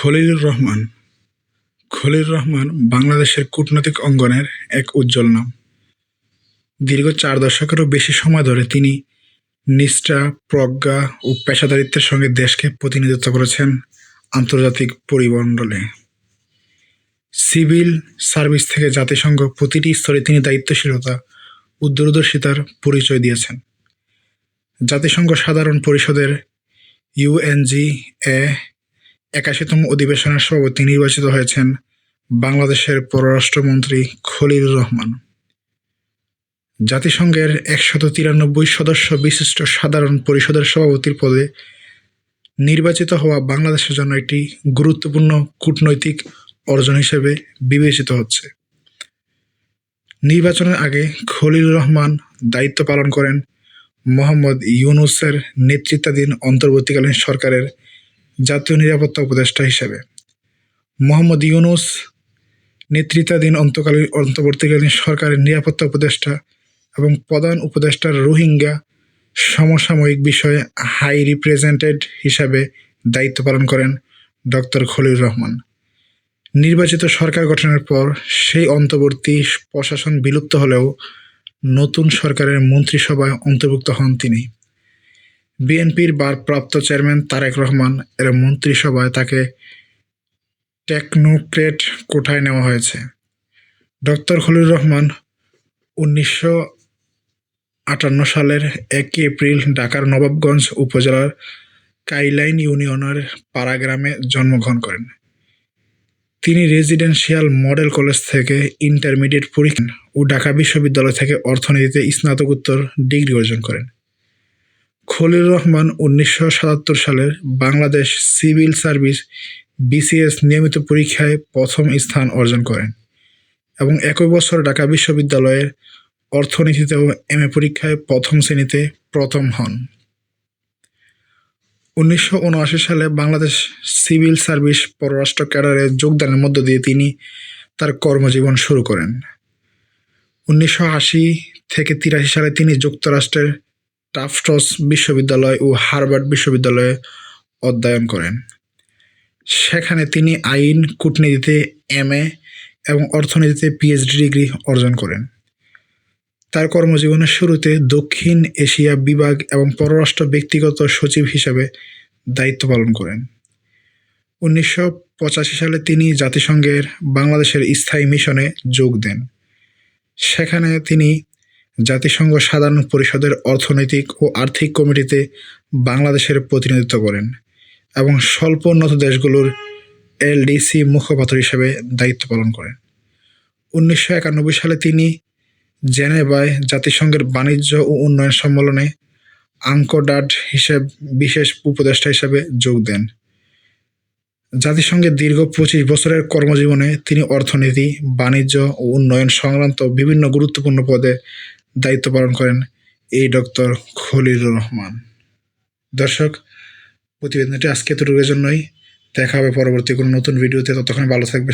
খলিলুর রহমান। খলিলুর রহমান বাংলাদেশের কূটনৈতিক অঙ্গনের এক উজ্জ্বল নাম। দীর্ঘ 4 দশকেরও বেশি সময় ধরে তিনি নিষ্ঠা, প্রজ্ঞা ও পেশাদারিত্বের সঙ্গে দেশকে প্রতিনিধিত্ব করেছেন আন্তর্জাতিক পরিমণ্ডলে। সিভিল সার্ভিস থেকে জাতিসংঘ প্রতিটি স্তরে তিনি দায়িত্বশীলতা ও দূরদর্শিতার পরিচয় দিয়েছেন। জাতিসংঘ সাধারণ পরিষদের UNGA 81তম অধিবেশনের সভাপতি নির্বাচিত হয়েছেন বাংলাদেশের পররাষ্ট্রমন্ত্রী খলিলুর রহমান। জাতিসংঘের 193 সদস্য বিশিষ্ট সাধারণ পরিষদের সভাপতির পদে নির্বাচিত হওয়া বাংলাদেশের জন্য একটি গুরুত্বপূর্ণ কূটনৈতিক অর্জন হিসেবে বিবেচিত হচ্ছে। নির্বাচনের আগে খলিলুর রহমান দায়িত্ব পালন করেন মোহাম্মদ ইউনূসের নেতৃত্বাধীন অন্তর্বর্তীকালীন সরকারের জাতীয় নিরাপত্তা উপদেষ্টা হিসেবে। মোহাম্মদ ইউনূস নেতৃত্বাধীন অন্তর্বর্তীকালীন সরকারের নিরাপত্তা উপদেষ্টা এবং প্রধান উপদেষ্টার রোহিঙ্গা সমসাময়িক বিষয়ে হাই রিপ্রেজেন্টেটিভ হিসাবে দায়িত্ব পালন করেন ডক্টর খলিলুর রহমান। নির্বাচিত সরকার গঠনের পর সেই অন্তর্বর্তী প্রশাসন বিলুপ্ত হলেও নতুন সরকারের মন্ত্রিসভায় অন্তর্ভুক্ত হন তিনি। বিএনপির ভারপ্রাপ্ত চেয়ারম্যান তারেক রহমান এর মন্ত্রিসভায় তাকে টেকনোক্রেট কোটায় নেওয়া হয়েছে। ডক্টর খলিলুর রহমান 1958 সালের 1 এপ্রিল ঢাকার নবাবগঞ্জ উপজেলার কাইলাইন ইউনিয়নের পাড়া গ্রামে জন্মগ্রহণ করেন। তিনি রেজিডেন্সিয়াল মডেল কলেজ থেকে ইন্টারমিডিয়েট পরীক্ষা ও ঢাকা বিশ্ববিদ্যালয় থেকে অর্থনীতিতে স্নাতকোত্তর ডিগ্রি অর্জন করেন। খলিলুর রহমান 1977 সালের বাংলাদেশ সিভিল সার্ভিস BCS নিয়মিত পরীক্ষায় প্রথম স্থান অর্জন করেন এবং একই বছর ঢাকা বিশ্ববিদ্যালয়ের অর্থনীতিতে ও MA পরীক্ষায় প্রথম শ্রেণীতে প্রথম হন। 1979 সালে বাংলাদেশ সিভিল সার্ভিস পররাষ্ট্র ক্যাডারে যোগদানের মধ্য দিয়ে তিনি তার কর্মজীবন শুরু করেন। 1980 থেকে 83 সালে তিনি যুক্তরাষ্ট্রের টাফটস বিশ্ববিদ্যালয় ও হার্ভার্ড বিশ্ববিদ্যালয়ে অধ্যয়ন করেন। সেখানে তিনি আইন, কূটনীতিতে MA এবং অর্থনীতিতে PhD ডিগ্রি অর্জন করেন। তার কর্মজীবনের শুরুতে দক্ষিণ এশিয়া বিভাগ এবং পররাষ্ট্র ব্যক্তিগত সচিব হিসেবে দায়িত্ব পালন করেন। 1985 সালে তিনি জাতিসংঘের বাংলাদেশের স্থায়ী মিশনে যোগ দেন। সেখানে তিনি জাতিসংঘ সাধারণ পরিষদের অর্থনৈতিক ও আর্থিক কমিটিতে বাংলাদেশের প্রতিনিধিত্ব করেন এবং স্বল্প উন্নত দেশগুলোর LDC মুখপাত্র হিসেবে দায়িত্ব পালন করেন। 1991 সালে তিনি জেনেভায় জাতিসংঘের বাণিজ্য ও উন্নয়ন সম্মেলনে আঙ্কোডাড বিশেষ উপদেষ্টা হিসেবে যোগ দেন। জাতিসংঘের দীর্ঘ 25 বছরের কর্মজীবনে তিনি অর্থনীতি, বাণিজ্য ও উন্নয়ন সংক্রান্ত বিভিন্ন গুরুত্বপূর্ণ পদে দায়িত্ব পালন করেন এই ডক্টর খলিলুর রহমান। দর্শক, প্রতিবেদনটি আজকে এতটুকুর জন্যই। দেখা হবে পরবর্তী কোনো নতুন ভিডিওতে। ততক্ষণ ভালো থাকবে।